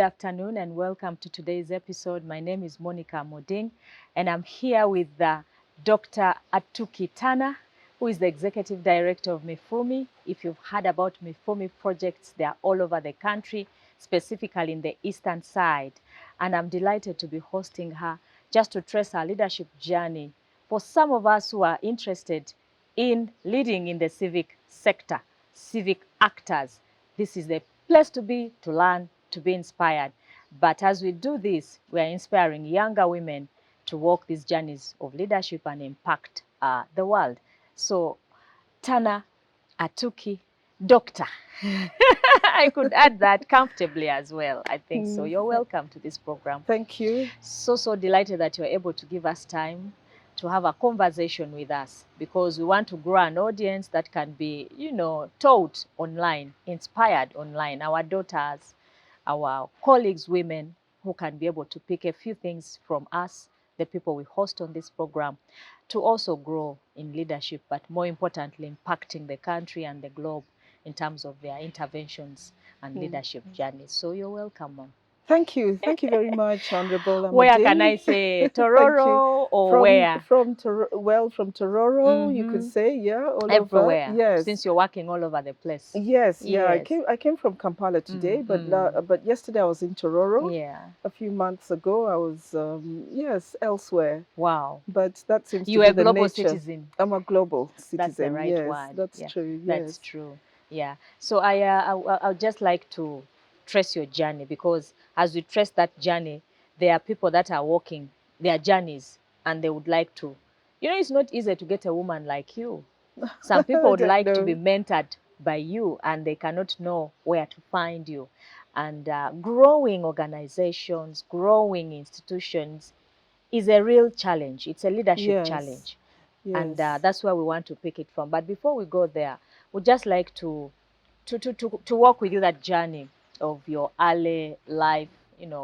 afternoon and welcome to today's episode. My name is Monica Amoding and I'm here with Dr. Atuki Turner, who is the Executive Director of MIFUMI. If you've heard about MIFUMI projects, they are all over the country, specifically in the eastern side. And I'm delighted to be hosting her just to trace our leadership journey for some of us who are interested in leading in the civic sector, civic actors. This is the place to be, to learn, to be inspired. But as we do this, we are inspiring younger women to walk these journeys of leadership and impact the world. So, Tana, Atuki, Doctor. I could add that comfortably as well. I think so. You're welcome to this program. Thank you. So delighted that you're able to give us time to have a conversation with us, because we want to grow an audience that can be, taught online, inspired online. Our daughters, our colleagues, women who can be able to pick a few things from us, the people we host on this program, to also grow in leadership, but more importantly, impacting the country and the globe in terms of their interventions and leadership journeys. So you're welcome, Mom. Thank you. Thank you very much, Honorable Amoding. Where can I say? Tororo or where? From Tororo, you could say, yeah, all everywhere. over. Yes. Since you're working all over the place. Yes, yeah. I came from Kampala today, but yesterday I was in Tororo. Yeah. A few months ago I was elsewhere. Wow. But that seems to be You're a the global nature. citizen. I'm a global citizen. That's the right yes, word. That's true. Yes. That's true. Yeah. So I'd just like to trace your journey, because as we trace that journey, there are people that are walking their journeys and they would like to, it's not easy to get a woman like you. Some people would like to be mentored by you and they cannot know where to find you. And growing organizations, growing institutions is a real challenge. It's a leadership challenge. Yes. And that's where we want to pick it from. But before we go there, we'd just like to walk with you that journey of your early life,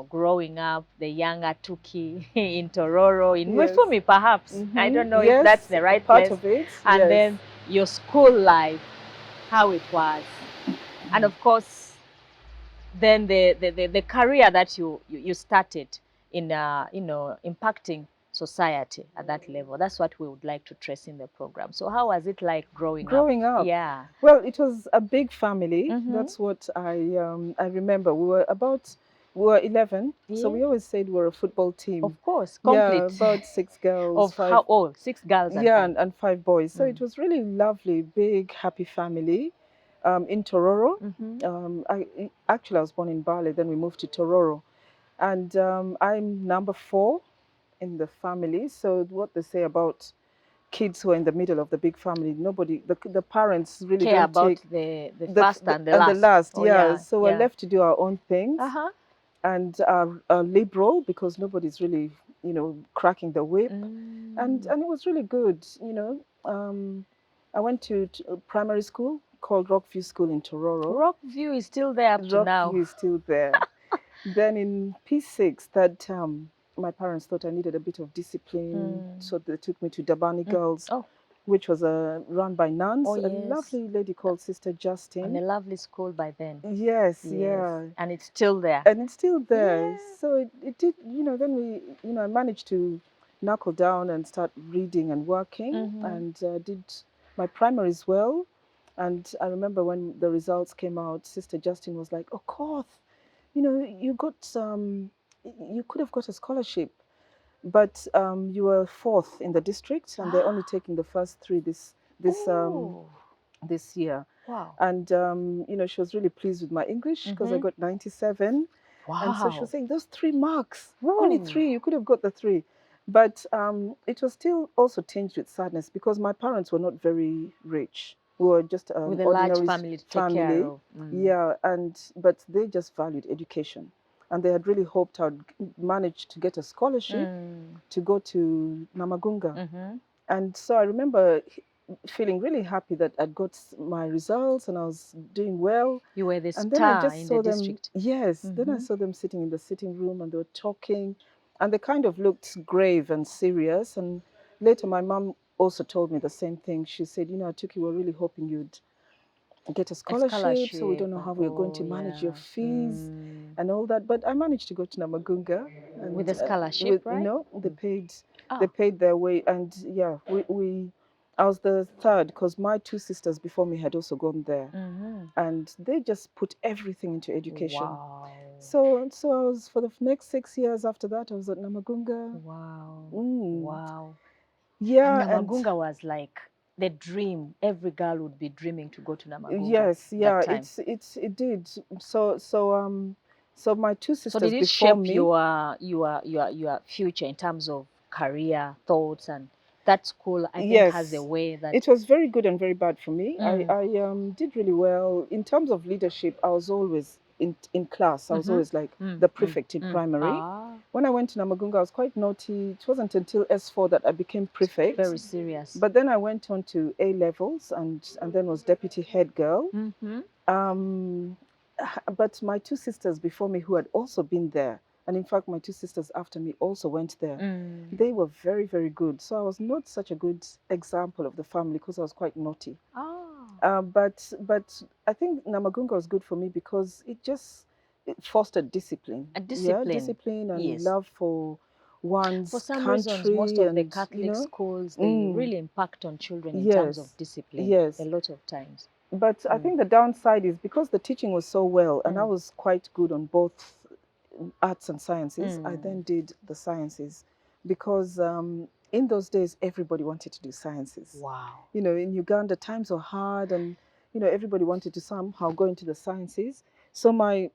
growing up, the young Atuki in Tororo, in MIFUMI perhaps. I don't know if that's the right part place. Of it. And then your school life, how it was. And of course, then the career that you started in, impacting society at that level. That's what we would like to trace in the program. So how was it like growing up? Yeah. Well, it was a big family. That's what I remember. We were 11. Yeah. So we always said we were a football team. Of course, complete. Yeah, about 6 girls. Of how old? 6 girls and and 5 boys. So it was really lovely, big, happy family. In Tororo. I was born in Bali, then we moved to Tororo. And I'm number 4 in the family. So what they say about kids who are in the middle of the big family, the parents really care don't about take the first and the last. Oh, yeah. So we're left to do our own things and are liberal, because nobody's really, cracking the whip. And it was really good, I went to primary school called Rockview School in Tororo. Rockview is still there up to now. Rockview is still there. Then in P6, third term, my parents thought I needed a bit of discipline, so they took me to Dabani Girls, which was run by nuns. Oh, yes. A lovely lady called Sister Justine. And a lovely school by then. Yes, yeah. And it's still there. And it's still there. Yeah. So it did, then I managed to knuckle down and start reading and working, and did my primaries well. And I remember when the results came out, Sister Justine was like, "Oh, Koth, you could have got a scholarship, but you were 4th in the district, and they're only taking the first 3 this year." Wow. And she was really pleased with my English, because I got 97. Wow. And so she was saying, those 3 marks, only 3, you could have got the 3. But it was still also tinged with sadness, because my parents were not very rich. We were just with a large family to take care of. Yeah, but they just valued education. And they had really hoped I'd manage to get a scholarship to go to Namagunga. And so I remember feeling really happy that I'd got my results and I was doing well. You were the and then star I just in saw the them, district. Yes. Then I saw them sitting in the sitting room and they were talking. And they kind of looked grave and serious. And later my mom also told me the same thing. She said, Atuki, we're really hoping you'd get a scholarship, so we don't know scholarship, how we're going to manage your fees and all that. But I managed to go to Namagunga, and With a scholarship, right? no, they paid Oh. they paid their way, and yeah, we I was the third because my two sisters before me had also gone there, and they just put everything into education. Wow. So I was, for the next 6 years after that, I was at Namagunga. Wow. Mm. Wow. Yeah, and Namagunga was like the dream. Every girl would be dreaming to go to Namagunga. yes, yeah, that time. it did. So my two sisters So did it before shape me, your future in terms of career thoughts, and that school I think yes, has a way that it was very good and very bad for me. I did really well in terms of leadership. I was always in class. I was always like the prefect in primary. When I went to Namagunga, I was quite naughty. It wasn't until S4 that I became prefect. very serious. But then I went on to A levels and then was deputy head girl. But my two sisters before me who had also been there, and in fact my two sisters after me also went there, they were very, very good. So I was not such a good example of the family because I was quite naughty. But I think Namagunga was good for me because it fostered discipline. Discipline. Yeah, discipline and love for one's For some country. reasons, most of the and, Catholic schools, they really impact on children in terms of discipline. Yes. A lot of times. But I think the downside is because the teaching was so well, and I was quite good on both arts and sciences, I then did the sciences because in those days, everybody wanted to do sciences. Wow. You know, in Uganda, times were hard and, you know, everybody wanted to somehow go into the sciences. So my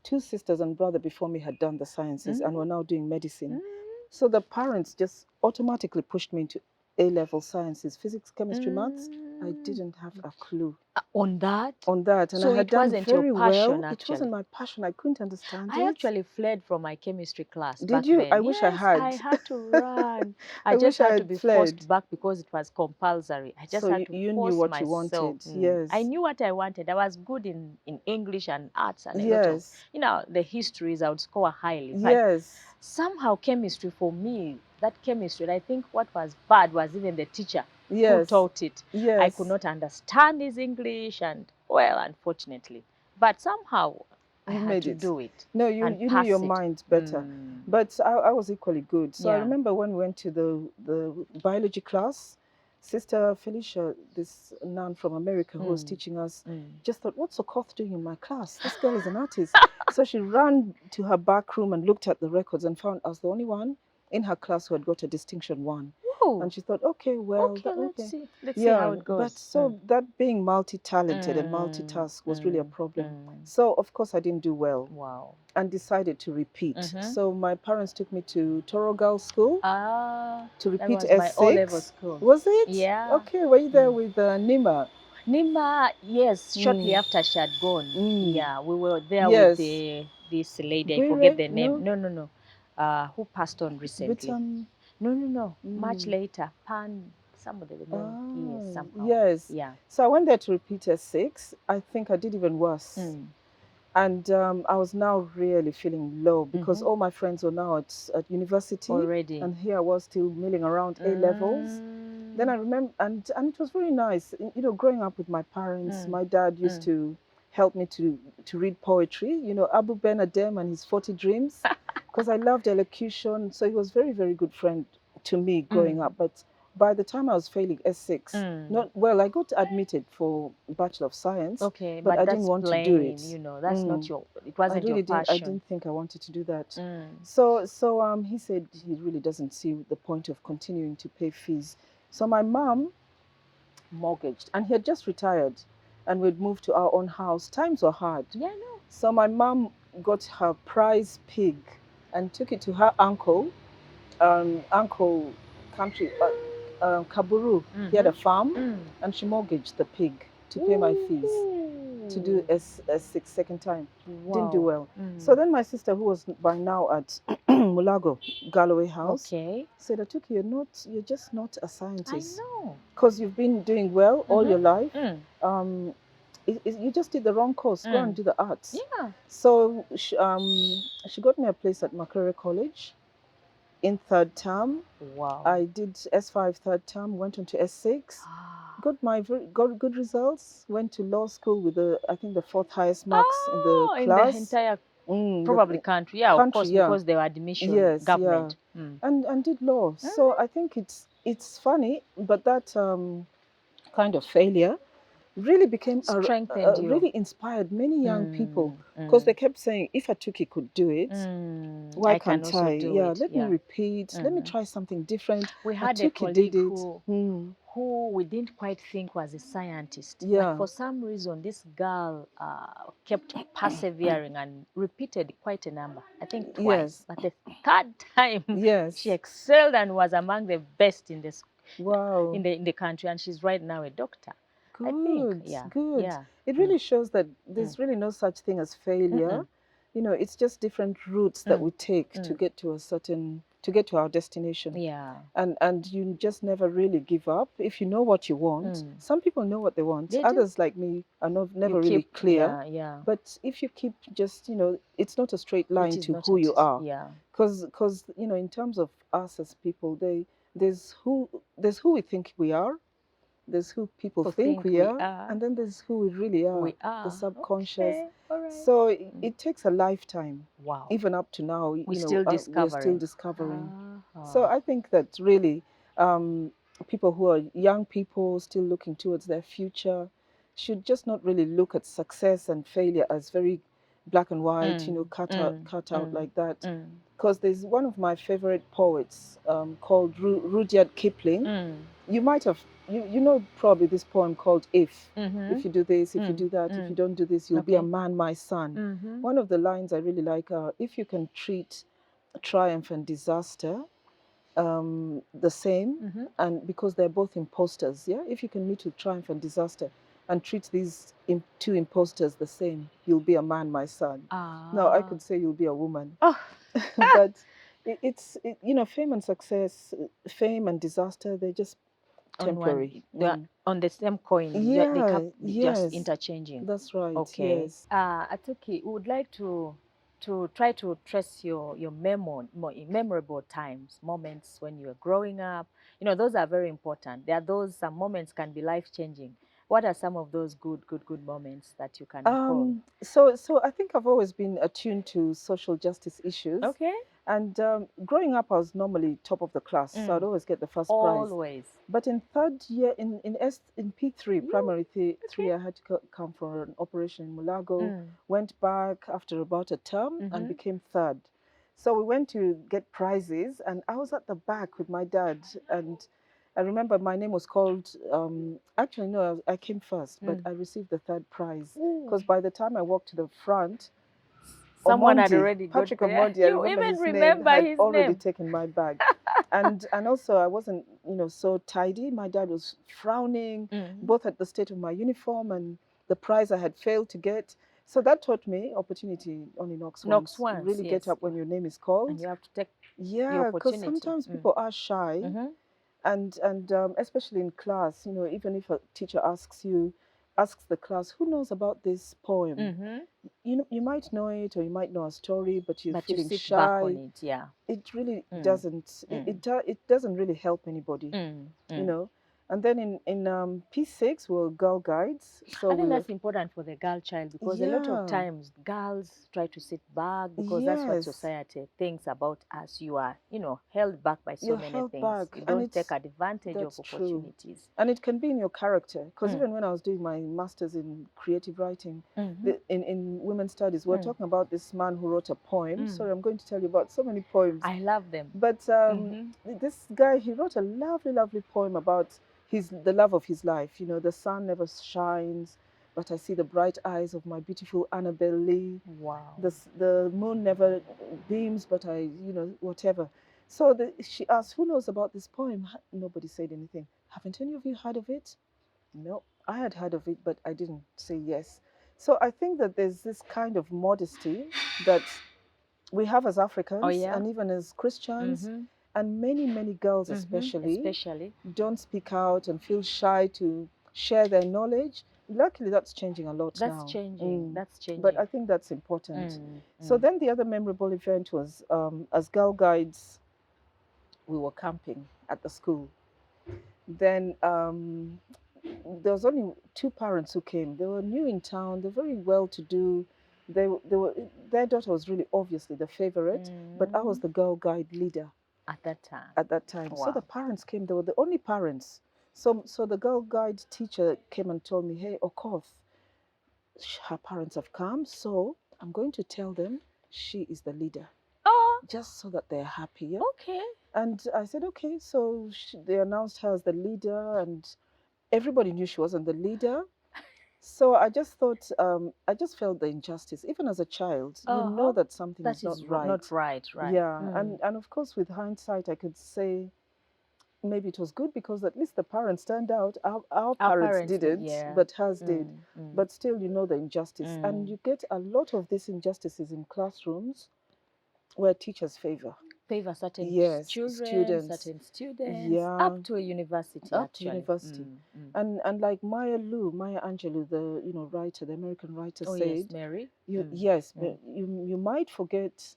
two sisters and brother before me had done the sciences and were now doing medicine. So the parents just automatically pushed me into A-level sciences, physics, chemistry, maths. I didn't have a clue. On that? And So I had it done wasn't very your passion, well. actually. It wasn't my passion. I couldn't understand it. I actually fled from my chemistry class. Did back you? then. I wish I had. I had to run. I I just wish I had to had be fled. forced back because it was compulsory. I just So had to you force knew what myself. you wanted. Yes. I knew what I wanted. I was good in English and arts and a lot of, Yes. you know, the histories I would score highly. But Yes. somehow chemistry for me, that chemistry, I think what was bad was even the teacher who Yes. taught it. Yes. I could not understand his English and, well, unfortunately. But somehow I You had made to it. do it. No, you knew your mind better. But I was equally good. So I remember when we went to the biology class, Sister Felicia, this nun from America who was teaching us, just thought, what's Okoth doing in my class? This girl is an artist. So she ran to her back room and looked at the records and found I was the only one in her class who had got a distinction 1. Whoa. And she thought, okay, well, let's see how it goes. But so that being multi-talented and multitask was really a problem. So of course I didn't do well. Wow. And decided to repeat. So my parents took me to Toro Girls School to repeat that was S6. my O-level school. Was it? Yeah. Okay, were you there with Nima? Nima, yes, shortly after she had gone. Yeah, we were there Yes. with this lady. I Bwire? forget the name. No. Who passed on recently? But, No. Much later. Some of the name. Yes, somehow. Yes. Yeah. So I went there to repeat S6. I think I did even worse. And I was now really feeling low because all my friends were now at university already. And here I was still milling around A levels. Then I remember, and it was really nice, you know, growing up with my parents. My dad used to help me to read poetry, you know, Abu Ben Adem and his 40 Dreams, because I loved elocution. So he was very, very good friend to me growing up. But by the time I was failing S6, I got admitted for Bachelor of Science. Okay, but I didn't want to do it. You know, that's not it wasn't your passion. I didn't think I wanted to do that. So he said he really doesn't see the point of continuing to pay fees. So my mom mortgaged, and he had just retired, and we'd moved to our own house. Times were hard. Yeah, I know. So my mom got her prize pig and took it to her uncle country, Kaburu. He had a farm, and she mortgaged the pig to pay my fees to do S6 second time. Wow. Didn't do well. So then my sister, who was by now at Mulago Galloway House, said, Atuki, you're just not a scientist. I know. Because you've been doing well all your life. You just did the wrong course. Go and do the arts. Yeah. So she got me a place at Makerere College in third term. Wow. I did S5 third term, went on to S6. got got good results. Went to law school with I think the 4th highest marks in the in the class. entire Mm, probably country. Yeah, of country, course, yeah. because they were admission Yes, government. yeah. And did law. So I think it's funny, but that kind of failure really became Strengthened you. really inspired many young people, because they kept saying, if Atuki could do it, why I can can't also I? do Yeah, it. let me repeat. Let me try something different. We had a Atuki did colleague it. who we didn't quite think was a scientist, Yeah. but for some reason this girl kept persevering and repeated quite a number. I think twice, Yes. but the third time Yes. she excelled and was among the best in this Wow. in the country, and she's right now a doctor. Good. I think, yeah, Good. yeah. It really shows that there's really no such thing as failure. You know, it's just different routes that we take to get to our destination. Yeah. And you just never really give up if you know what you want. Some people know what they want. They do. Others, like me, are never really clear. Yeah. But if you keep just, it's not a straight line to who you are. Yeah. Because in terms of us as people, there's who we think we are. There's who people think we are, and then there's who we really are. We are the subconscious. Okay. All right. So it takes a lifetime. Wow. Even up to now, We're still discovering. we're still discovering. So I think that really, people who are young people still looking towards their future should just not really look at success and failure as very black and white, cut out like that. Because there's one of my favorite poets called Rudyard Kipling. You might have, you know probably this poem called If. If you do this, if you do that, if you don't do this, you'll be a man, my son. One of the lines I really like are, if you can treat triumph and disaster the same, and because they're both imposters, yeah? If you can meet with triumph and disaster and treat these two imposters the same, you'll be a man, my son. Now, I could say you'll be a woman. But it's fame and success, fame and disaster, they're just temporary. On the same coin. Yeah, just interchanging. That's right. Okay. Yes. Atuki, we would like to try to trace your memorable times, moments when you were growing up. Those are very important. There are some moments can be life-changing. What are some of those good moments that you can recall? So I think I've always been attuned to social justice issues. Okay. And growing up, I was normally top of the class, so I'd always get the first prize. Always. But in third year, in P3, primary three, I had to come for an operation in Mulago, went back after about a term and became third. So we went to get prizes, and I was at the back with my dad. And I remember my name was called, actually, no, I came first, but I received the third prize. Because by the time I walked to the front, someone had already got Patrick there. Omondi, I You remember even his remember name, had his already name. taken my bag. and also I wasn't, so tidy. My dad was frowning, both at the state of my uniform and the prize I had failed to get. So that taught me opportunity only knocks once. Really get up when your name is called. And you have to take the because opportunity. sometimes people are shy. And especially in class, even if a teacher asks the class, who knows about this poem? You might know it, or you might know a story, but you're feeling you sit shy. back on it, yeah. It really doesn't. It doesn't really help anybody, And then in P6 were girl guides. So I think that's important for the girl child, because a lot of times girls try to sit back because that's what society thinks about us. You are, held back by so many things. You don't take advantage of opportunities. True. And it can be in your character, because even when I was doing my master's in creative writing, in women's studies, we're talking about this man who wrote a poem. Sorry, I'm going to tell you about so many poems. I love them. But this guy, he wrote a lovely, lovely poem about the love of his life. The sun never shines, but I see the bright eyes of my beautiful Annabelle Lee. Wow. The moon never beams, but whatever. So she asked, who knows about this poem? Nobody said anything. Haven't any of you heard of it? No, I had heard of it, but I didn't say yes. So I think that there's this kind of modesty that we have as Africans, and even as Christians, and many girls especially don't speak out and feel shy to share their knowledge. Luckily, that's changing a lot now. That's changing. That's changing. But I think that's important. So then the other memorable event was, as Girl Guides, we were camping at the school. Then there was only 2 parents who came. They were new in town. They're very well-to-do. Their daughter was really obviously the favorite, but I was the girl guide leader at that time. At that time, Wow. so the parents came. They were the only parents. So the girl guide teacher came and told me, "Hey, Okoth, her parents have come, so I'm going to tell them she is the leader, just so that they're happy." Yeah? Okay. And I said, okay. So they announced her as the leader, and everybody knew she wasn't the leader. So I just thought, I just felt the injustice. Even as a child, you know that something is not right. Not right, right. Yeah, and of course, with hindsight, I could say maybe it was good because at least the parents turned out. Our parents didn't, yeah. but hers did. But still, you know the injustice. And you get a lot of these injustices in classrooms where teachers favor certain students, certain students, yeah, up to a university, up to university. And like Maya Angelou, the writer, the American writer, said, yes, Mary. You might forget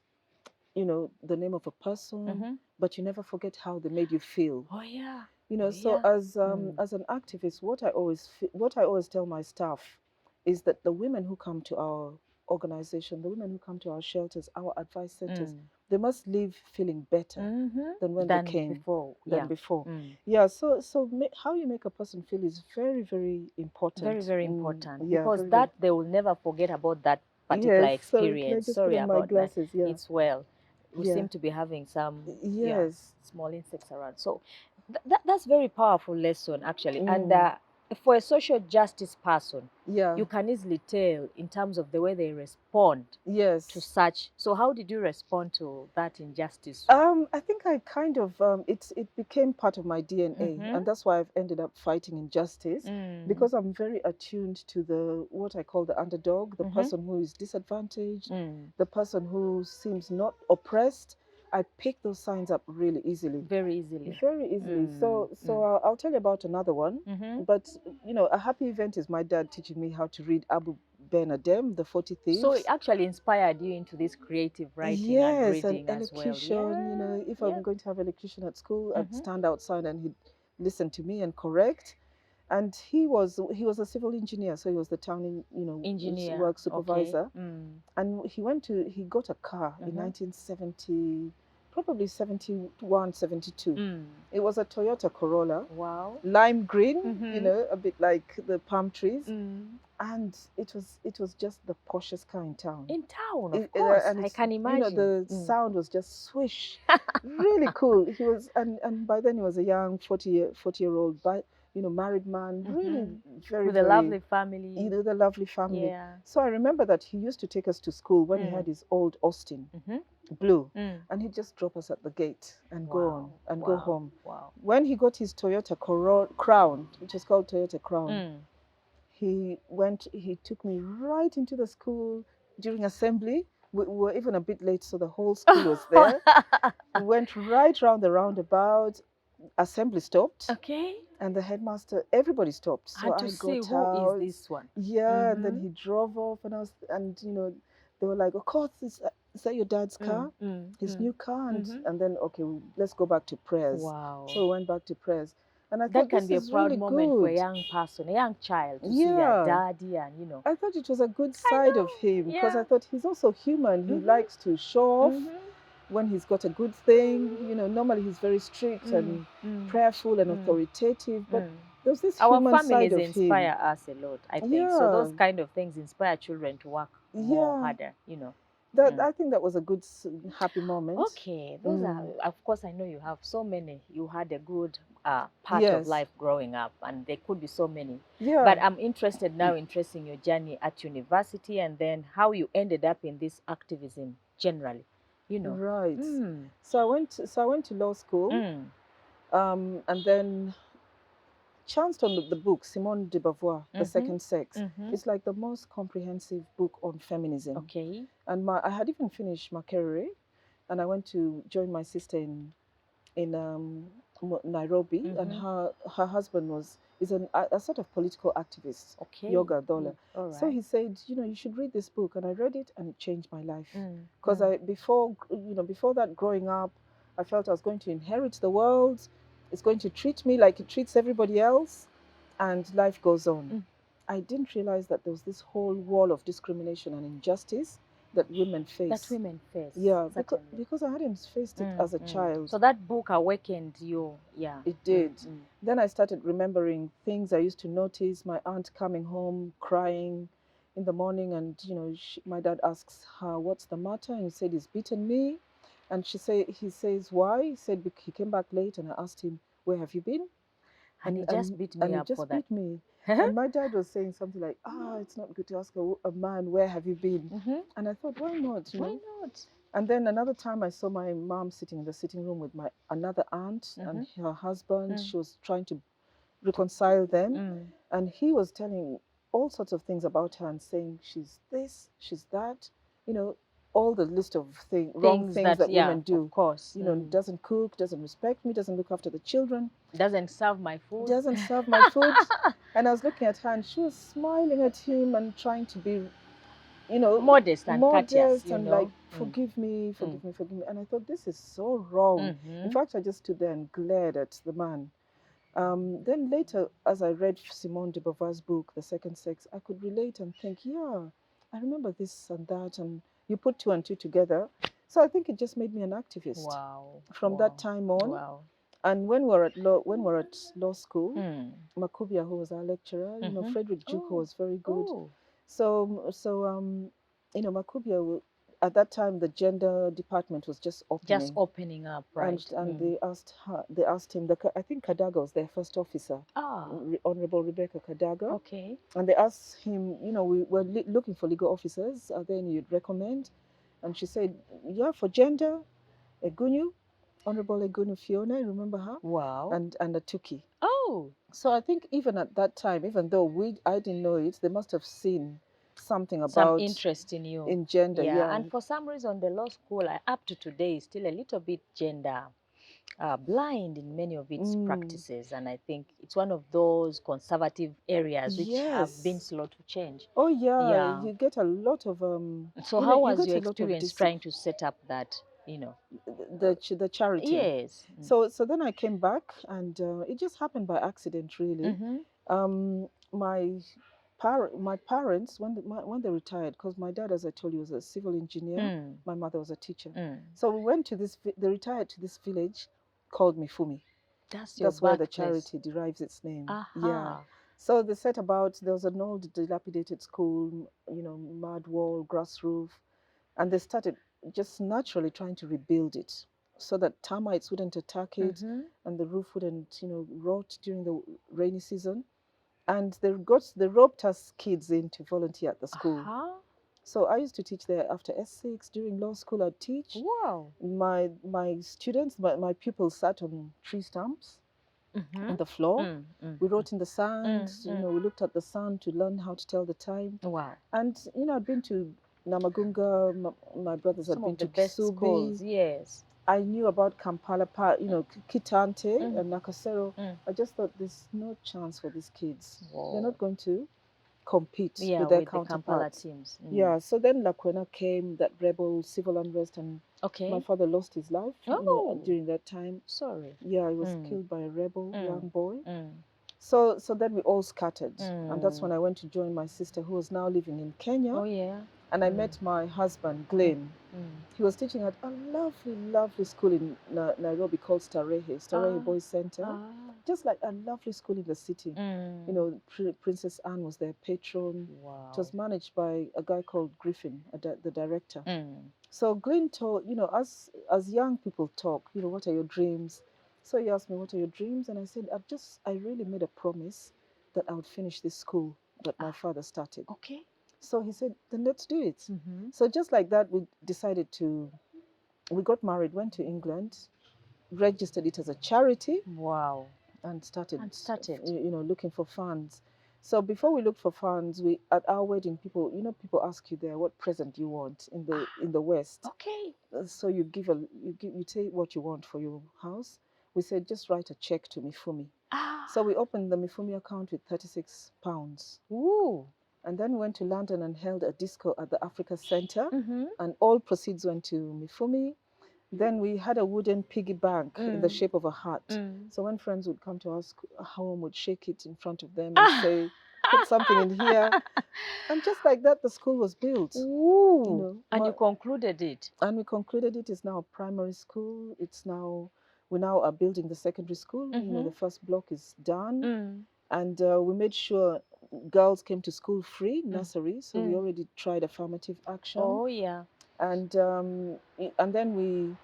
the name of a person, but you never forget how they made you feel. Oh yeah. So as an activist, what I always tell my staff is that the women who come to our organization, the women who come to our shelters, our advice centers, they must leave feeling better than when they came before. Yeah. So how you make a person feel is very, very important. Very, very important, because they will never forget about that particular experience. Sorry about that. Yeah. It's well. We seem to be having some small insects around. So that's very powerful lesson, actually. And for a social justice person, you can easily tell in terms of the way they respond to such. So how did you respond to that injustice? I think I kind of, it became part of my DNA, and that's why I've ended up fighting injustice, because I'm very attuned to what I call the underdog, the person who is disadvantaged, the person who seems not oppressed. I pick those signs up really easily. Very easily. Very easily. So I'll tell you about another one. But, a happy event is my dad teaching me how to read Abu Ben Adem, The 40 Thieves. So it actually inspired you into this creative writing and reading and as well. Elocution. If I'm going to have elocution at school, I'd stand outside and he'd listen to me and correct. And he was a civil engineer, so he was the town engineer, work supervisor. Okay. And he got a car in 1970, probably 71, 72. It was a Toyota Corolla. Wow. Lime green, a bit like the palm trees. And it was just the poshest car in town. In town, of course. And I can imagine. The sound was just swish. Really cool. He was, and by then he was a young 40-year-old, married man, really with a lovely family. The lovely family. Yeah. So I remember that he used to take us to school when he had his old Austin blue, and he'd just drop us at the gate and go on and go home. Wow. When he got his Toyota Crown, which is called Toyota Crown, he took me right into the school during assembly. We were even a bit late, so the whole school was there. We went right round the roundabout. Assembly stopped. Okay. And the headmaster, everybody stopped. So I got out. Who is this one? Yeah, and then he drove off, and they were like, "Of course, is that your dad's car? His new car?" And then, okay, let's go back to prayers. Wow. So we went back to prayers. And I that thought can be a proud really moment good for a young person, a young child, to see their daddy, and I thought it was a good side of him, because I thought he's also human. He likes to show off when he's got a good thing. Normally he's very strict and prayerful and authoritative, but there's this human side of him. Our families inspire us a lot, I think. So those kind of things inspire children to work more harder, I think that was a good, happy moment. Okay, those are, of course, I know you have so many. You had a good part of life growing up, and there could be so many. Yeah. But I'm interested now in tracing your journey at university, and then how you ended up in this activism generally. Right. So I went to law school, and then chanced on the book Simone de Beauvoir, The Second Sex. It's like the most comprehensive book on feminism. Okay. And I had even finished Makerere, and I went to join my sister in Nairobi, and her husband is a sort of political activist, Yoga Dola. Right. So he said, you should read this book, and I read it, and it changed my life. Because before that, growing up, I felt I was going to inherit the world. It's going to treat me like it treats everybody else. and life goes on. Mm. I didn't realize that there was this whole wall of discrimination and injustice that women face. That women face. Yeah, certainly. because I hadn't faced it as a child. So that book awakened you. Yeah. It did. Then I started remembering things I used to notice. My aunt coming home crying in the morning, and my dad asks her, "What's the matter?" And he said, "He's beaten me." And he says, "Why?" He said, He came back late, and I asked him, "Where have you been?" And he just beat me up for that. Beat me. And my dad was saying something like, "It's not good to ask a man, where have you been?" And I thought, why not? Why not? And then another time I saw my mom sitting in the sitting room with another aunt and her husband. She was trying to reconcile them. And he was telling all sorts of things about her and saying she's this, she's that, all the list of wrong things that women do. Of course. Doesn't cook, doesn't respect me, doesn't look after the children. Doesn't serve my food. Doesn't serve my food. And I was looking at her and she was smiling at him and trying to be, modest and courteous, and like, forgive me. And I thought, this is so wrong. In fact, I just stood there and glared at the man. Then later, as I read Simone de Beauvoir's book, The Second Sex, I could relate and think, yeah, I remember this and that, and you put two and two together. So I think it just made me an activist. Wow. From that time on. Wow. And when we're at law school, Makubia, who was our lecturer, Frederick Juko was very good. So Makubia, at that time, the gender department was just opening. Just opening up, right? And they asked him, I think Kadaga was their first officer, Honorable Rebecca Kadaga. Okay. And they asked him, we were looking for legal officers, are there any you'd recommend? And she said, yeah, for gender, Egunyu, Honorable Egunu Fiona, I remember her. Wow. And Atuki. Oh. So I think even at that time, even though I didn't know it, they must have seen something about some interest in you. In gender, yeah. And for some reason, the law school, up to today, is still a little bit gender blind in many of its practices. And I think it's one of those conservative areas which have been slow to change. Oh, yeah. You get a lot of... So how was your experience trying to set up that, the charity? Yes. So then I came back, and it just happened by accident, really. My parents, when they retired, because my dad, as I told you, was a civil engineer, my mother was a teacher. So we went to they retired to this village called Mifumi. That's where the charity derives its name. Yeah. So they set about, there was an old dilapidated school, mud wall, grass roof, and they started just naturally trying to rebuild it so that termites wouldn't attack it and the roof wouldn't, rot during the rainy season. And they roped us kids in to volunteer at the school. So I used to teach there after S6. During law school, I'd teach. Wow. My students, my pupils sat on tree stumps on the floor. We wrote in the sand. We looked at the sun to learn how to tell the time. Wow. And, I'd been to Namagunga. My brothers had been to Kisubi. Yes. I knew about Kampala, Kitante and Nakasero. I just thought there's no chance for these kids. Whoa. They're not going to compete with their counterparts. The teams. Yeah, so then Lakwena came, that rebel civil unrest, and my father lost his life during that time. Sorry. Yeah, he was killed by a rebel young boy. So then we all scattered, and that's when I went to join my sister, who was now living in Kenya. Oh, yeah. And I met my husband, Glenn. He was teaching at a lovely, lovely school in Nairobi called Starehe Boys Center. Just like a lovely school in the city. Princess Anne was their patron. Wow. It was managed by a guy called Griffin, the director. So Glenn told, as young people talk, what are your dreams? So he asked me, what are your dreams? And I said, I really made a promise that I would finish this school that my father started. Okay. So he said, then let's do it. So just like that, we got married, went to England, registered it as a charity. Wow. And started. Looking for funds. So before we looked for funds, at our wedding, people ask you there, what present do you want in the West? Okay. So you say what you want for your house. We said, just write a check to Mifumi. So we opened the Mifumi account with £36. Ooh. And then went to London and held a disco at the Africa Center. And all proceeds went to Mifumi. Then we had a wooden piggy bank in the shape of a heart. Mm. So when friends would come to our home, would shake it in front of them and say, put something in here. And just like that, the school was built. Ooh. You know, And you concluded it. And we concluded it is now a primary school. We now are building the secondary school. You know, the first block is done. And we made sure girls came to school free, nursery. So we already tried affirmative action. Oh, yeah. And then we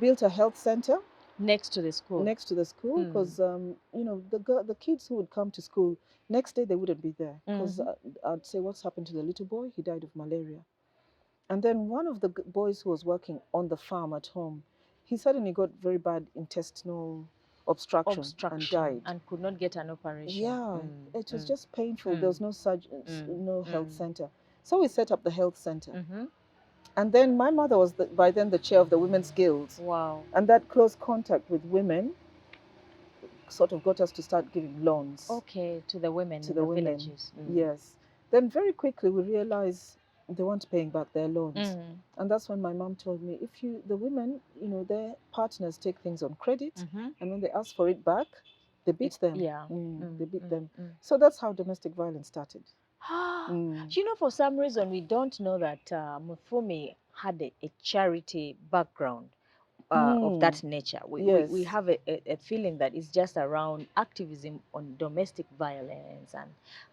built a health center next to the school. Next to the school, because you know, the kids who would come to school, next day they wouldn't be there, because I'd say, what's happened to the little boy? He died of malaria. And then one of the boys who was working on the farm at home, he suddenly got very bad intestinal obstruction and died. And could not get an operation. Yeah, it was just painful. There was no no health center. So we set up the health center. And then my mother was by then the chair of the Women's Guild. Wow. And that close contact with women sort of got us to start giving loans. Okay, to the women in the villages. Yes. Then very quickly we realized they weren't paying back their loans. And that's when my mom told me, the women, you know, their partners take things on credit, and when they ask for it back, they beat them. Yeah. They beat them. So that's how domestic violence started. You know, for some reason, we don't know that Mufumi had a charity background. Of that nature. We have a feeling that it's just around activism on domestic violence,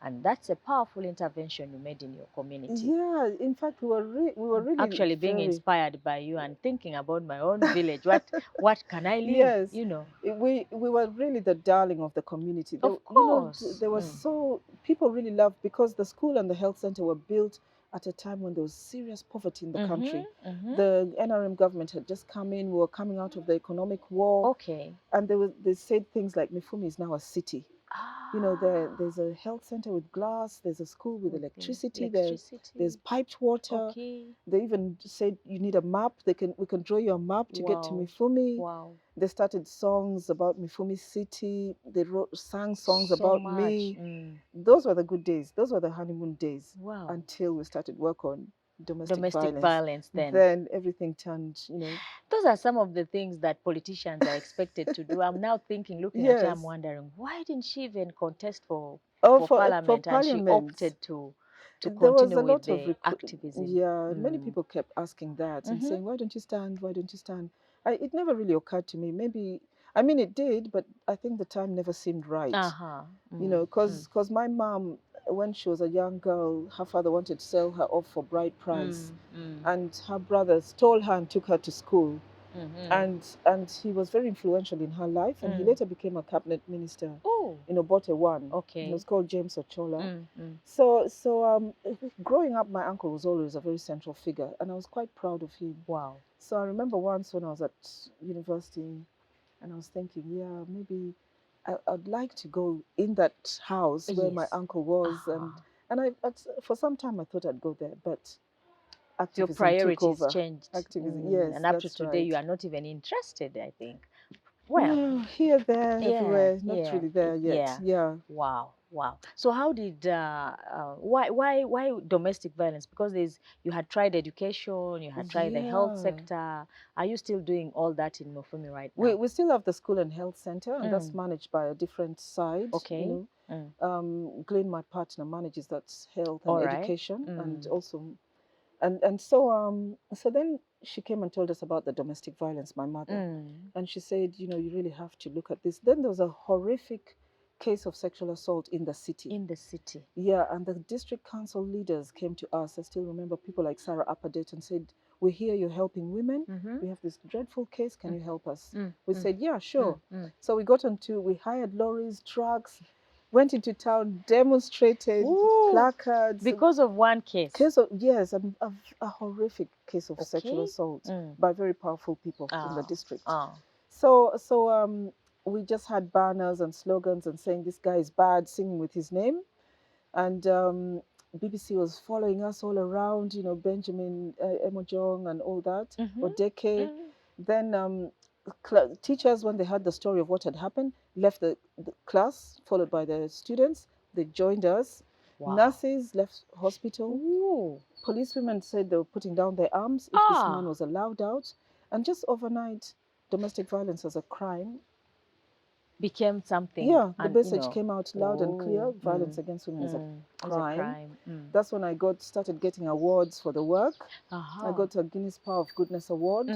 and that's a powerful intervention you made in your community. Yeah, in fact, we were really actually being inspired by you and thinking about my own village. What can I leave? Yes, you know, we were really the darling of the community. Of course, you know, there was people really loved, because the school and the health center were built at a time when there was serious poverty in the country. The NRM government had just come in. We were coming out of the economic war. Okay. And they said things like, Mifumi is now a city. You know, there's a health center with glass. There's a school with electricity. There's piped water. Okay. They even said you need a map. We can draw you a map to get to Mifumi. Wow. They started songs about Mifumi city. They sang songs about me. Those were the good days. Those were the honeymoon days. Wow. Until we started work on domestic violence. Then everything turned, you know. Those are some of the things that politicians are expected to do. I'm now looking at her, I'm wondering, why didn't she even contest for parliament, and she opted to continue with the activism? Yeah, many people kept asking that and saying, why don't you stand? Why don't you stand? It never really occurred to me. Maybe, I mean, it did, but I think the time never seemed right. You know, because my mom, when she was a young girl, her father wanted to sell her off for bride price. And her brother stole her and took her to school. And he was very influential in her life, and he later became a cabinet minister in Obote 1. Okay. He was called James Ochola. So growing up, my uncle was always a very central figure, and I was quite proud of him. Wow. So I remember once when I was at university, and I was thinking, yeah, maybe I'd like to go in that house where my uncle was, and for some time I thought I'd go there, but activism your priorities took over. changed. Activism, yes, and up to today, you are not even interested, I think. Well, here, there, everywhere, not really there yet. Yeah. Wow. So how did why domestic violence? Because you had tried education, you had tried the health sector. Are you still doing all that in Mufumi right now? We still have the school and health center, and that's managed by a different side. Okay. You know? Glenn, my partner, manages that health and education, and also. And so then she came and told us about the domestic violence, my mother. And she said, you know, you really have to look at this. Then there was a horrific case of sexual assault in the city. In the city. Yeah, and the district council leaders came to us. I still remember people like Sarah Appadet, and said, we hear you're helping women. We have this dreadful case. Can you help us? We said, yeah, sure. So we hired lorries, trucks, went into town, demonstrated, placards. Because of one case? Yes, a horrific case of sexual assault by very powerful people in the district. So we just had banners and slogans and saying, this guy is bad, singing with his name. And BBC was following us all around, you know, Benjamin Emojong and all that, Odeke. Then teachers, when they heard the story of what had happened, left the class, followed by the students. They joined us. Wow. Nurses left hospital. Policewomen said they were putting down their arms if this man was allowed out. And just overnight, domestic violence as a crime. Became something. Yeah, the And, message came out loud and clear. oh, Violence against women is a is a crime. crime. That's when I started getting awards for the work. Uh-huh. I got a Guinness Power of Goodness Award.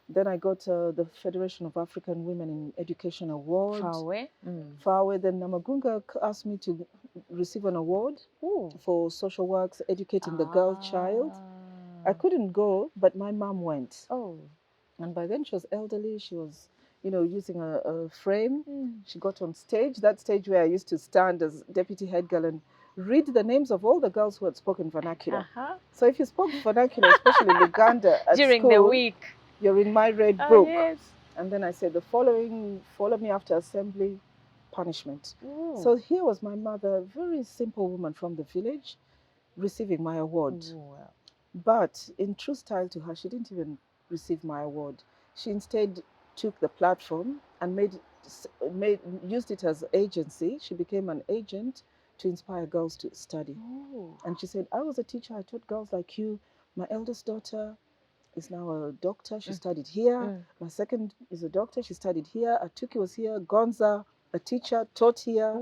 Then I got the Federation of African Women in Education Award. Far away. Then Namagunga asked me to receive an award for social works, educating the girl child. I couldn't go, but my mom went. Oh. And by then she was elderly. She was, using a frame. She got on stage, that stage where I used to stand as deputy head girl and read the names of all the girls who had spoken vernacular. So if you spoke vernacular, especially in Uganda at during school, the week, you're in my red book. Yes. And then I said, the following, follow me after assembly, punishment. So here was my mother, a very simple woman from the village, receiving my award. But in true style to her, she didn't even receive my award. She instead took the platform and used it as agency. She became an agent to inspire girls to study. And she said, I was a teacher, I taught girls like you. My eldest daughter is now a doctor, she studied here. My second is a doctor, she studied here. Atuki was here. Gonza, a teacher, taught here.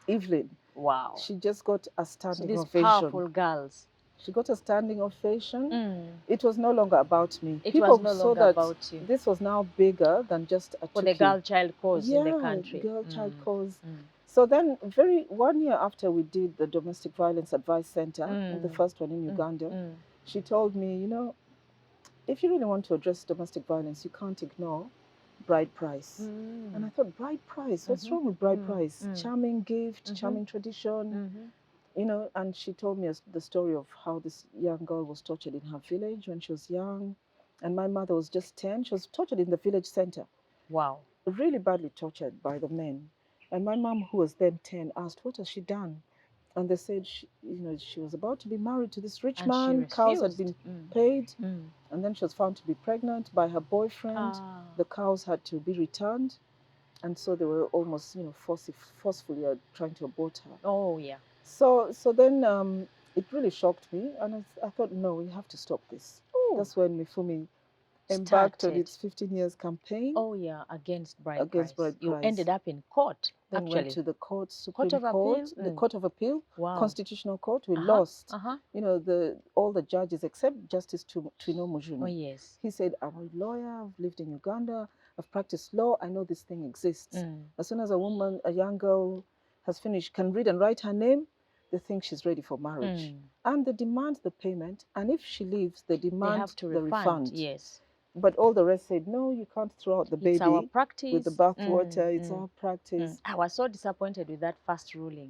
Evelyn. Wow. She just got a standing these ovation. Powerful girls. She got a standing ovation. It was no longer about me. People saw that about you. This was now bigger than just Atuki. For the girl child cause in the country. Girl child cause. So then 1 year after we did the Domestic Violence Advice Center, the first one in Uganda, she told me, if you really want to address domestic violence, you can't ignore bride price. And I thought, bride price? What's wrong with bride price? Charming gift, charming tradition. And she told me the story of how this young girl was tortured in her village when she was young. And my mother was just 10. She was tortured in the village center. Wow. Really badly tortured by the men. And my mom, who was then 10, asked, what has she done? And they said, she was about to be married to this rich man. Cows had been paid. And then she was found to be pregnant by her boyfriend. The cows had to be returned. And so they were almost, forcefully trying to abort her. Oh, yeah. So then it really shocked me. And I thought, no, we have to stop this. That's when Mifumi embarked on its 15 years campaign. Oh, yeah, against bride price. You ended up in court, then actually. Went to the court, Supreme Court, the Court of Appeal, Wow. Constitutional Court. We lost. All the judges except Justice Twino Mujuni. Oh, yes. He said, I'm a lawyer, I've lived in Uganda, I've practiced law, I know this thing exists. As soon as a young girl has finished, can read and write her name, they think she's ready for marriage. And they demand the payment, and if she leaves, they demand the refund. Yes. But all the rest said, no, you can't throw out the baby. It's our practice. With the bathwater. It's our practice. I was so disappointed with that first ruling.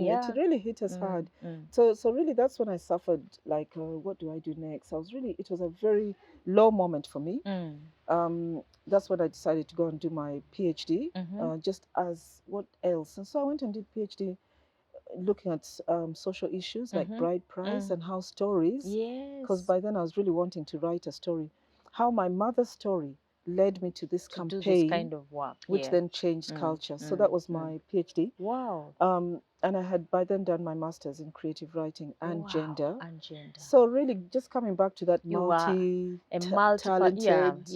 It really hit us hard. So really, that's when I suffered, like, what do I do next? It was a very low moment for me. That's when I decided to go and do my PhD, just as what else? And so I went and did PhD looking at social issues like bride price and how stories, because by then I was really wanting to write a story, how my mother's story led me to this campaign, do this kind of work, which then changed culture. So that was my PhD. Wow. And I had by then done my master's in creative writing and gender. So really just coming back to that multi-talented,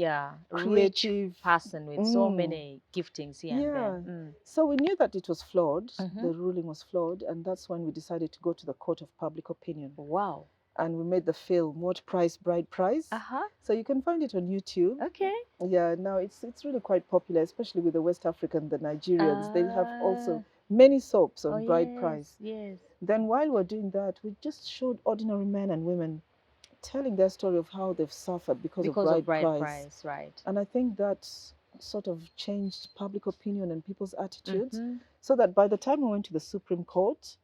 creative person with so many giftings here and there. So we knew that it was flawed, the ruling was flawed, and that's when we decided to go to the Court of Public Opinion. Wow. And we made the film, What Price, Bride Price. So you can find it on YouTube. Okay. Yeah, now it's really quite popular, especially with the West African, the Nigerians. They have also many soaps on bride price. Yes. Then while we're doing that, we just showed ordinary men and women telling their story of how they've suffered because of bride price. Right. And I think that sort of changed public opinion and people's attitudes, so that by the time we went to the Supreme Court,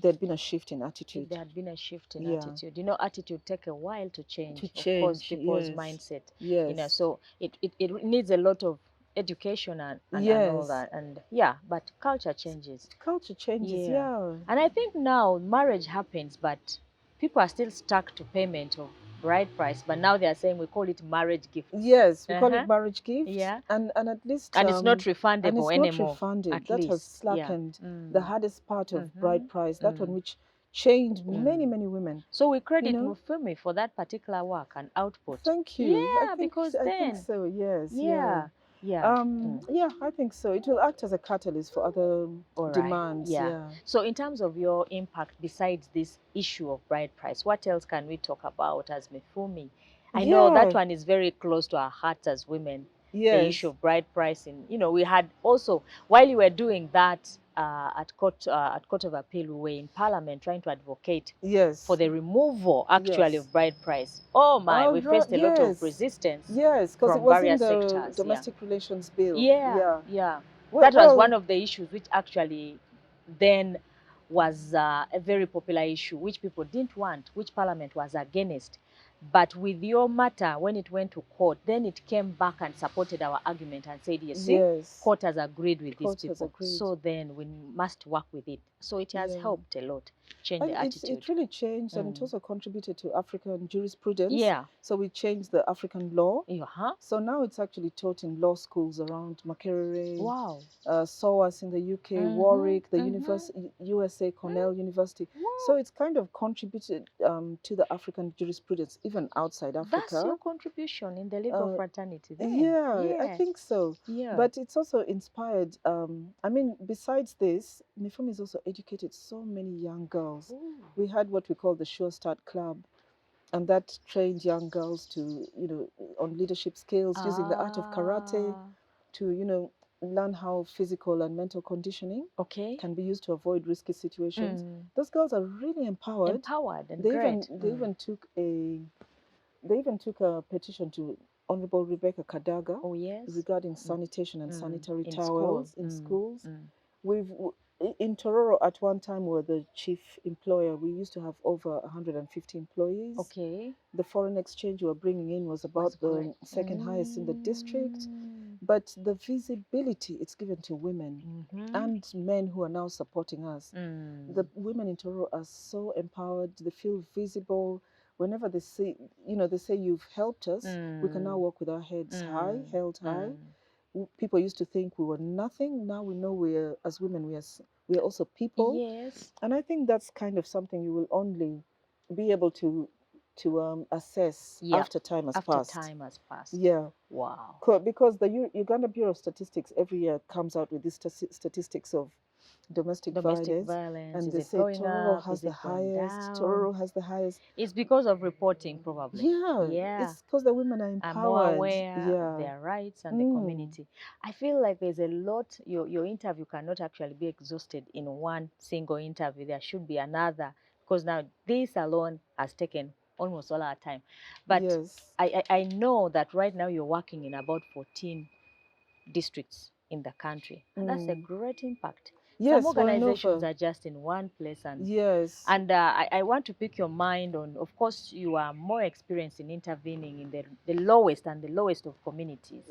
there had been a shift in attitude. There had been a shift in attitude. Attitude take a while to change. Of course, people's mindset. Yes. So it needs a lot of education and all that. And but culture changes. Culture changes, yeah. And I think now marriage happens, but people are still stuck to payment of bride price. But now they are saying we call it marriage gift. Yes, we call it marriage gift. Yeah. And at least it's not refundable anymore. That has slackened the hardest part of bride price, that one which trained many women. So we credit You know? Mufumi for that particular work and output. Thank you. Yeah, because I think then, so. Yes. yeah, yeah. Yeah, I think so. It will act as a catalyst for other All right. demands. Yeah. Yeah. So in terms of your impact, besides this issue of bride price, what else can we talk about as Mifumi? I know that one is very close to our hearts as women. Yes. The issue of bride pricing. You know, we had also, while you were doing that at Court of Appeal, we were in Parliament trying to advocate for the removal, actually, of bride price. Oh my, we faced a lot of resistance. Yes, because it from was in various the sectors. domestic relations bill. Yeah. Well, That was one of the issues which actually then was a very popular issue, which people didn't want, which Parliament was against. But with your matter, when it went to court, then it came back and supported our argument and said, you see, court has agreed with these people. So then we must work with it. So it has helped a lot, change the attitude. It really changed, and it also contributed to African jurisprudence. So we changed the African law. So now it's actually taught in law schools around Makerere, SOAS in the UK, Warwick, the USA, Cornell University. So it's kind of contributed to the African jurisprudence, even outside Africa. That's your contribution in the legal fraternity then. Yeah, I think so. But it's also inspired, I mean, besides this, Mifumi has also educated so many young girls. We had what we call the Sure Start Club, and that trained young girls to, you know, on leadership skills, using the art of karate to, you know, learn how physical and mental conditioning can be used to avoid risky situations. Those girls are really empowered. And they great. They even took a petition to Honorable Rebecca Kadaga regarding sanitation and sanitary towels in schools. In Tororo at one time we were the chief employer. We used to have over 150 employees. The foreign exchange we were bringing in was about the second highest in the district. But the visibility it's given to women and men who are now supporting us. The women in Tororo are so empowered. They feel visible. Whenever they say, you know, they say you've helped us, we can now walk with our heads high, held high. People used to think we were nothing. Now we know we're, as women, we are also people. And I think that's kind of something you will only be able to assess after time has passed. Wow. Because the Uganda Bureau of Statistics every year comes out with these statistics of domestic violence, and they say Tororo has the highest. Tororo has the highest. It's because of reporting, probably. It's because the women are empowered. Are more aware of their rights and the community. I feel like there's a lot. Your interview cannot actually be exhausted in one single interview. There should be another, because now this alone has taken almost all our time. But I know that right now you're working in about 14 districts in the country. And that's a great impact. Some organizations are just in one place. And I want to pick your mind on, of course, you are more experienced in intervening in the lowest and the lowest of communities.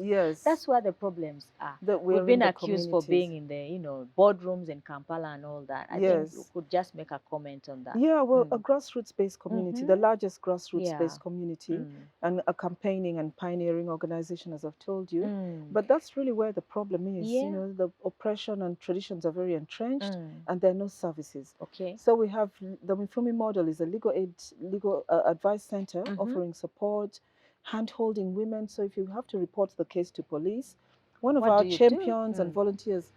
That's where the problems are. We've been accused for being in the, you know, boardrooms in Kampala and all that. I think you could just make a comment on that. Yeah, well, a grassroots-based community, the largest grassroots-based community, and a campaigning and pioneering organization, as I've told you. But that's really where the problem is. You know, the oppression and traditions are very entrenched, and there are no services. So we have the Mifumi model is a legal advice center offering support, hand-holding women. So if you have to report the case to police, one of our champions and volunteers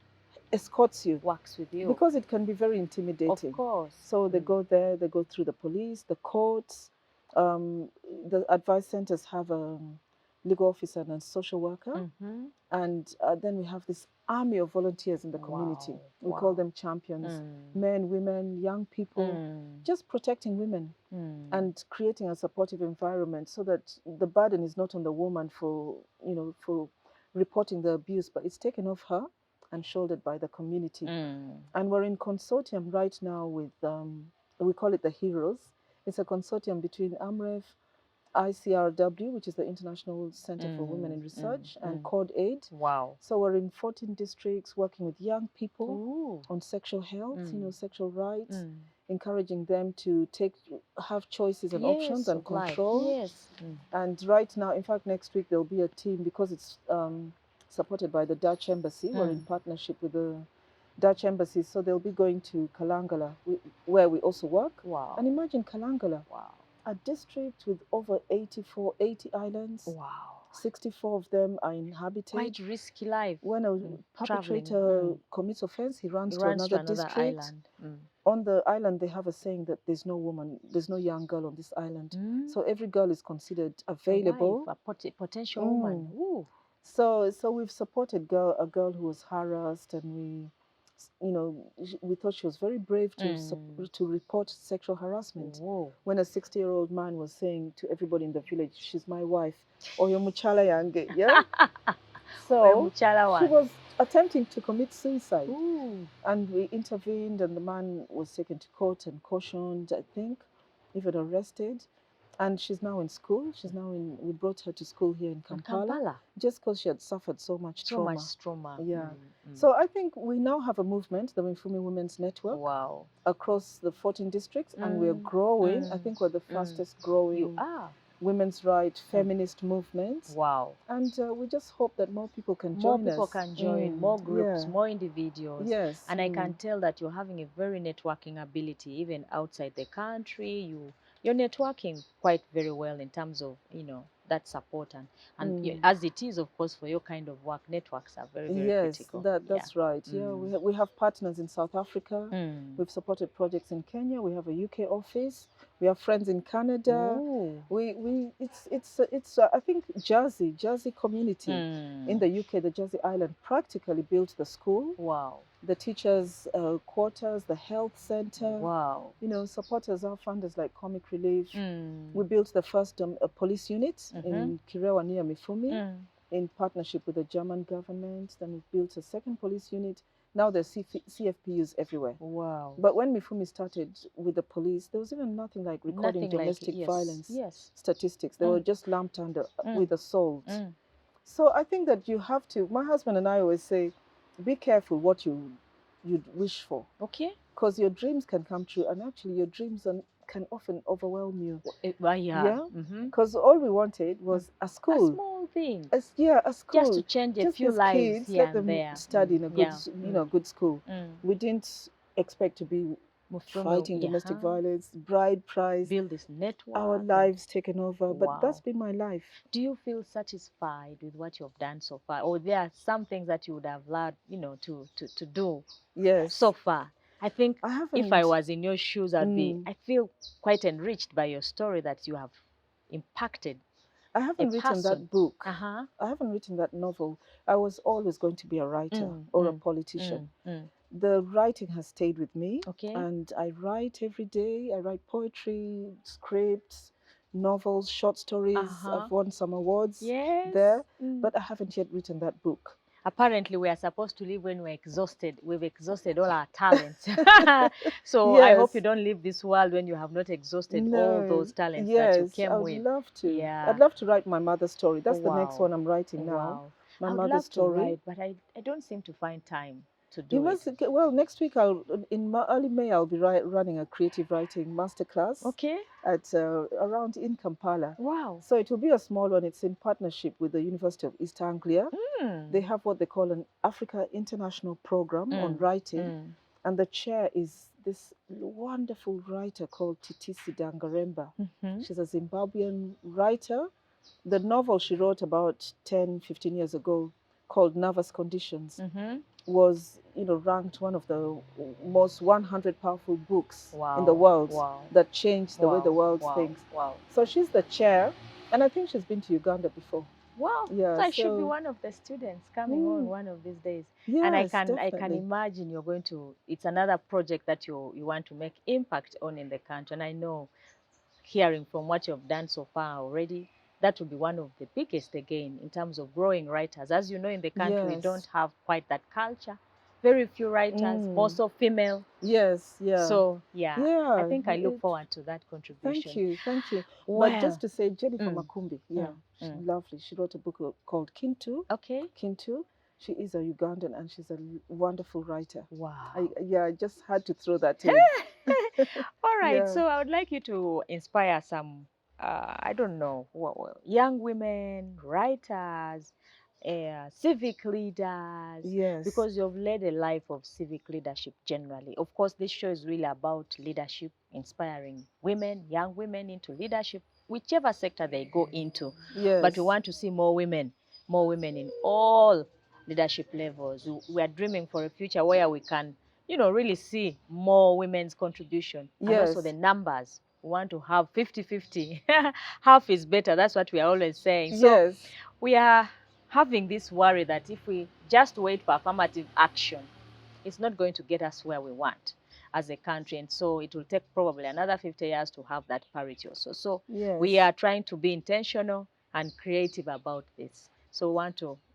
escorts you, works with you, because it can be very intimidating. Of course. So they go there, they go through the police, the courts. The advice centers have a legal officer and a social worker, and then we have this army of volunteers in the community. We call them champions, men, women, young people, just protecting women and creating a supportive environment so that the burden is not on the woman for, you know, for reporting the abuse, but it's taken off her and shouldered by the community. And we're in consortium right now with, we call it the Heroes. It's a consortium between AMREF, ICRW, which is the International Center for Women in Research, and Cord Aid. So we're in 14 districts working with young people on sexual health, you know, sexual rights, encouraging them to have choices and options and control. And right now, in fact, next week there'll be a team, because it's supported by the Dutch Embassy. We're in partnership with the Dutch embassies. So they'll be going to Kalangala, where we also work. Wow. And imagine Kalangala, Wow. a district with over 80 islands. Wow. 64 of them are inhabited. Quite risky life. When a perpetrator commits offense, he runs to another district. Island. On the island, they have a saying that there's no woman, there's no young girl on this island. So every girl is considered available. A potential woman. Ooh. So we've supported a girl who was harassed, and we thought she was very brave to report sexual harassment. Whoa. When a 60-year-old man was saying to everybody in the village, "She's my wife," or "Your muchala yange," yeah. So she was attempting to commit suicide. Ooh. And we intervened, and the man was taken to court and cautioned, I think, even arrested. And she's now in school. We brought her to school here in Kampala. Just because she had suffered so much trauma. Yeah. So I think we now have a movement, the Mifumi Women's Network. Wow. Across the 14 districts, and we're growing. I think we're the fastest growing women's rights, feminist movement. Wow. And we just hope that more people can join us. More people can join, more groups, more individuals. Yes. And I can tell that you're having a very networking ability, even outside the country. You're networking quite very well in terms of, that support. And as it is, of course, for your kind of work, networks are very, very critical. Yes, that's right. Yeah, we have partners in South Africa. We've supported projects in Kenya. We have a UK office. We have friends in Canada. Ooh. It's I think Jersey community in the UK, the Jersey Island, practically built the school. Wow. The teachers' quarters, the health center. Wow. Supporters are funders like Comic Relief. We built the first police unit in Kirewa near Mifumi in partnership with the German government. Then we built a second police unit. Now there's CFPUs everywhere. Wow. But when Mifumi started with the police, there was even nothing like recording domestic violence statistics. They were just lumped under with assault. So I think that you have to, my husband and I always say, be careful what you'd wish for. Okay. Because your dreams can come true, and actually your dreams can often overwhelm you. Yeah. Because all we wanted was a school. A small thing. A school. Just to change a few lives kids, here let them and there. study in a good, good school. We didn't expect to be fighting domestic violence, bride price, build this network, our lives taken over. But that's been my life. Do you feel satisfied with what you've done so far, or there are some things that you would have loved, to do? Yes. So far, I think if I was in your shoes, I feel quite enriched by your story that you have impacted. I haven't written that book. I haven't written that novel. I was always going to be a writer or a politician. The writing has stayed with me, and I write every day. I write poetry, scripts, novels, short stories. I've won some awards there, but I haven't yet written that book. Apparently, we are supposed to leave when we're exhausted. We've exhausted all our talents. So I hope you don't leave this world when you have not exhausted all those talents that you came with. Yes, I'd love to. Yeah. I'd love to write my mother's story. That's the next one I'm writing now. My mother's story. To write, but I don't seem to find time to do it. Well, next week in early May I'll be running a creative writing masterclass. Okay. At around in Kampala. Wow. So it will be a small one. It's in partnership with the University of East Anglia. They have what they call an Africa International Program on writing, and the chair is this wonderful writer called Titisi Dangaremba. She's a Zimbabwean writer. The novel she wrote about 10, 15 years ago, called Nervous Conditions, was ranked one of the most 100 powerful books in the world that changed the way the world thinks. So she's the chair, and I think she's been to Uganda before. Wow. Yeah, so I should be one of the students coming on one of these days. Yes, and I can imagine you're going to, it's another project that you want to make impact on in the country. And I know, hearing from what you've done so far already, that will be one of the biggest again in terms of growing writers. As you know, in the country, we don't have quite that culture. Very few writers, most of female. Yes, yeah. So, I think I look forward to that contribution. Thank you. Well, but just to say, Jennifer Makumbi, she's lovely. She wrote a book called Kintu. Okay. Kintu. She is a Ugandan, and she's a wonderful writer. Wow. I just had to throw that in. All right, so I would like you to inspire some, I don't know, young women, writers, civic leaders, Yes. because you've led a life of civic leadership generally. Of course, this show is really about leadership, inspiring women, young women into leadership, whichever sector they go into. Yes. But we want to see more women in all leadership levels. We are dreaming for a future where we can, really see more women's contribution. And also Yes. the numbers. We want to have 50-50. Half is better. That's what we are always saying. So Yes. we are having this worry that if we just wait for affirmative action, it's not going to get us where we want as a country. And so it will take probably another 50 years to have that parity also. So Yes. we are trying to be intentional and creative about this. So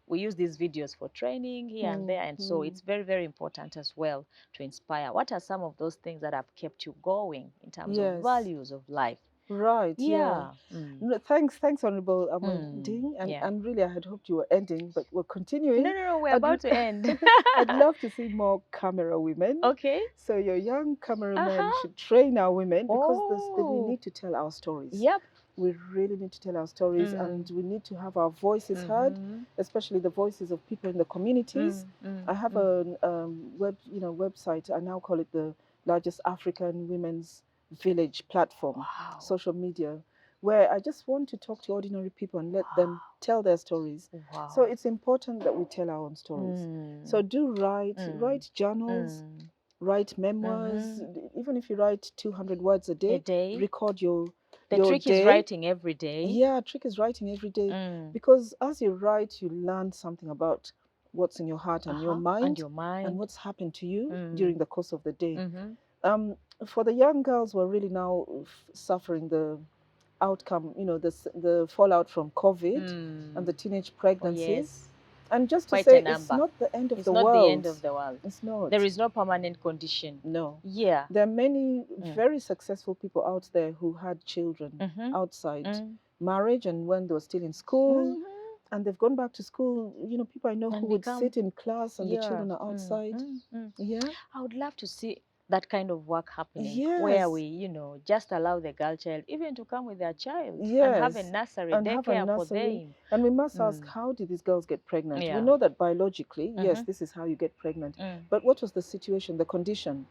we use these videos for training here and there. And so it's very, very important as well to inspire. What are some of those things that have kept you going in terms of values of life? Right. Yeah. No, thanks, Honorable Amoding. And really, I had hoped you were ending, but we're continuing. No, we're about to end. I'd love to see more camera women. Okay. So your young cameramen should train our women, because we need to tell our stories. Yep. We really need to tell our stories, and we need to have our voices heard, especially the voices of people in the communities. I have a website. I now call it the largest African women's village platform, social media, where I just want to talk to ordinary people and let them tell their stories. So it's important that we tell our own stories. So do write journals, write memoirs. Even if you write 200 words a day, record your trick day. Is writing every day. Yeah, trick is writing every day, because as you write, you learn something about what's in your heart and your mind, and what's happened to you during the course of the day. For the young girls who are really now suffering the outcome, the fallout from COVID and the teenage pregnancies. And just to say, it's not the end of the world. It's not the end of the world. It's not. There is no permanent condition. No. Yeah. There are many very successful people out there who had children outside marriage and when they were still in school. And they've gone back to school. People I know who would sit in class and the children are outside. Yeah. I would love to see that kind of work happening, where we, just allow the girl child even to come with their child and have a nursery, daycare for them. And we must ask, how did these girls get pregnant? We know that biologically, yes, this is how you get pregnant. But what was the situation, the condition?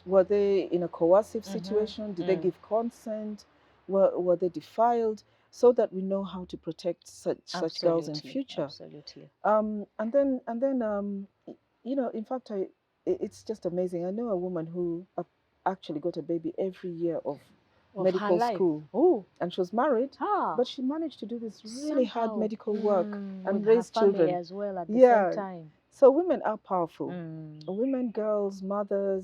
Were they in a coercive situation? Did they give consent? Were they defiled? So that we know how to protect such girls in future. Absolutely. And then in fact, it's just amazing. I know a woman who actually got a baby every year of medical school. Oh. And she was married, but she managed to do this really hard medical work and raise children as well at the same time. So women are powerful. Women, girls, mothers,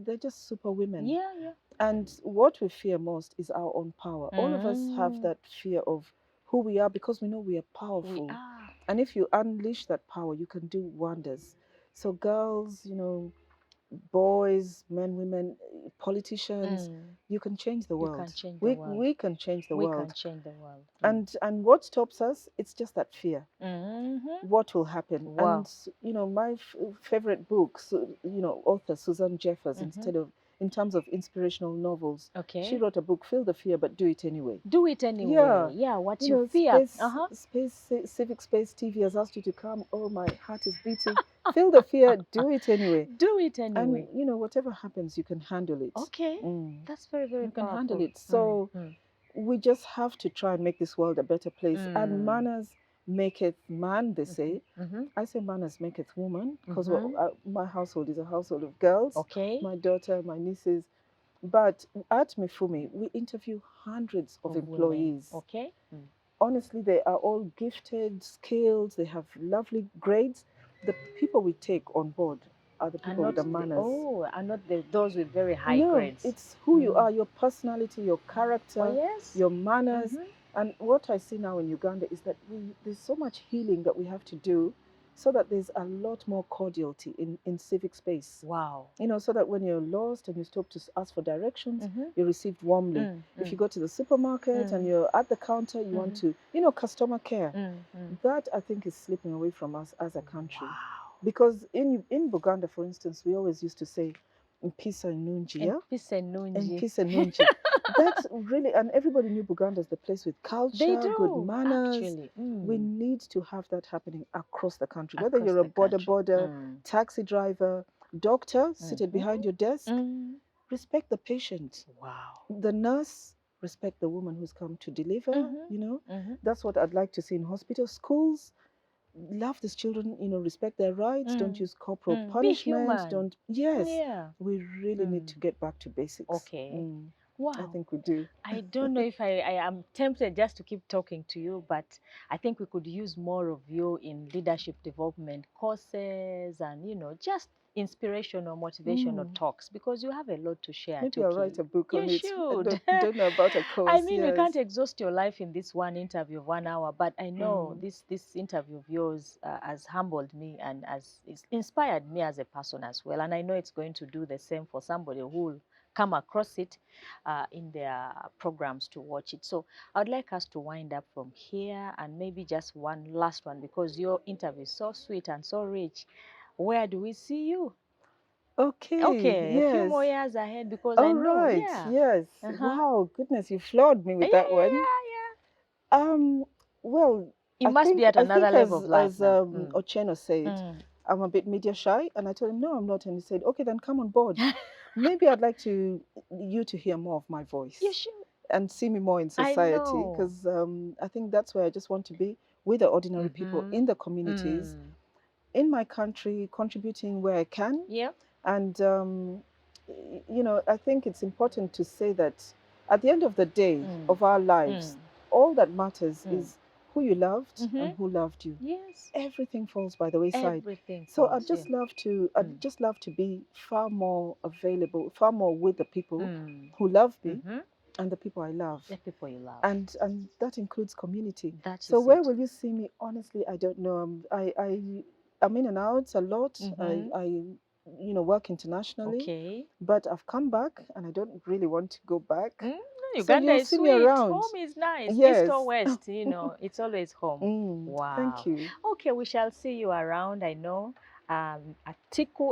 they're just super women. Yeah. And what we fear most is our own power. All of us have that fear of who we are, because we know we are powerful. And if you unleash that power, you can do wonders. So girls, boys, men, women, politicians, you can change the world. We can change the world. And what stops us? It's just that fear. What will happen? And my favorite books, author Susan Jeffers, in terms of inspirational novels, she wrote a book, Feel the Fear, but Do It Anyway. Do it anyway. Yeah, what's your fear? Civic Space TV has asked you to come. Oh, my heart is beating. Feel the fear, do it anyway. Do it anyway. And, whatever happens, you can handle it. Okay. That's very, very powerful. You can handle it. So we just have to try and make this world a better place. And manners maketh man, they say. I say manners maketh woman, because my household is a household of girls. Okay. My daughter, my nieces. But at Mifumi, we interview hundreds of employees. Women. Okay. Honestly, they are all gifted, skilled, they have lovely grades. The people we take on board are the people with the manners. And not those with very high grades. It's who you are, your personality, your character, your manners. And what I see now in Uganda is that there's so much healing that we have to do, so that there's a lot more cordiality in civic space. Wow. So that when you're lost and you stop to ask for directions, you're received warmly. If you go to the supermarket and you're at the counter, you want to, customer care. That, I think, is slipping away from us as a country. Wow. Because in Buganda, for instance, we always used to say, Mpisa Nunji, yeah? Mpisa Nunji. Mpisa Nunji. That's really, and everybody knew Buganda is the place with culture, good manners. Actually. We need to have that happening across the country. Whether Across you're a the border taxi driver, doctor seated behind your desk, respect the patient. Wow. The nurse, respect the woman who's come to deliver, you know. That's what I'd like to see in hospitals, schools. Love these children, you know, respect their rights, don't use corporal punishment, don't, we really need to get back to basics. Okay. Wow. I think we do. I don't know if I am tempted just to keep talking to you, but I think we could use more of you in leadership development courses and, you know, just inspirational, motivational talks, because you have a lot to share. Maybe I'll write a book on it. You should. I don't know about a course. I mean, we can't exhaust your life in this one interview of 1 hour, but I know this interview of yours has humbled me and has inspired me as a person as well. And I know it's going to do the same for somebody who will come across it in their programs to watch it. So I'd like us to wind up from here, and maybe just one last one, because your interview is so sweet and so rich. Where do we see you? Okay. A few more years ahead, because I know. Right. Yes. Wow. Goodness, you floored me with that one. Well, you must be at another level of life. As Ocheno said, I'm a bit media shy, and I told him no, I'm not, and he said, okay, then come on board. Maybe I'd like you to hear more of my voice. You should. And see me more in society, because I think that's where I just want to be, with the ordinary people in the communities, in my country, contributing where I can. Yeah. And you know, I think it's important to say that at the end of the day of our lives, all that matters is who you loved and who loved you. Yes. Everything falls by the wayside. Everything so I'd just love to be far more available, far more with the people who love me. And the people I love. The people you love. And that includes community. So where will you see me? Honestly, I don't know. I'm in and out a lot. I you know, work internationally. Okay. But I've come back, and I don't really want to go back. Uganda is sweet. Home is nice. Yes. East or west, you know, it's always home. Wow. Thank you. Okay, we shall see you around, I know. Atuki.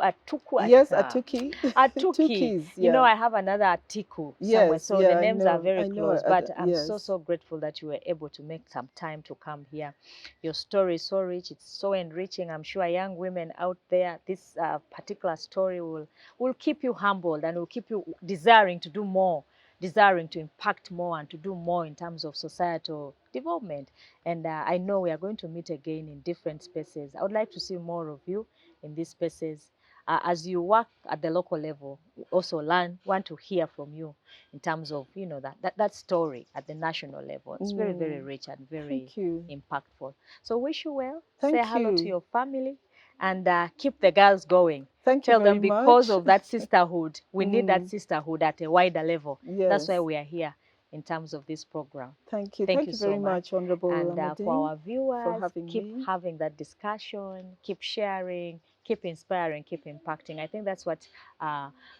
Yes, Atuki. Tukis, yeah. You know, I have another Atiku somewhere, so the names are very close. But I'm so grateful that you were able to make some time to come here. Your story is so rich, it's so enriching. I'm sure young women out there, this particular story will keep you humbled and will keep you desiring to do more, desiring to impact more and to do more in terms of societal development. And I know we are going to meet again in different spaces. I would like to see more of you in these spaces. As you work at the local level, we also want to hear from you in terms of, you know, that story at the national level. It's very, very rich and very impactful. So wish you well. Say hello to your family and keep the girls going. Tell them because of that sisterhood, we need that sisterhood at a wider level. Yes. That's why we are here in terms of this program. Thank you. Thank you so very much, Honorable And Amoding, for our viewers, keep having that discussion, keep sharing, keep inspiring, keep impacting. I think that's what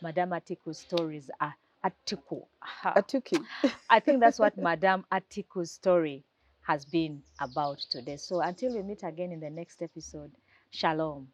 Madame Atiku's stories are. Atuki. I think that's what Madame Atiku's story has been about today. So until we meet again in the next episode, Shalom.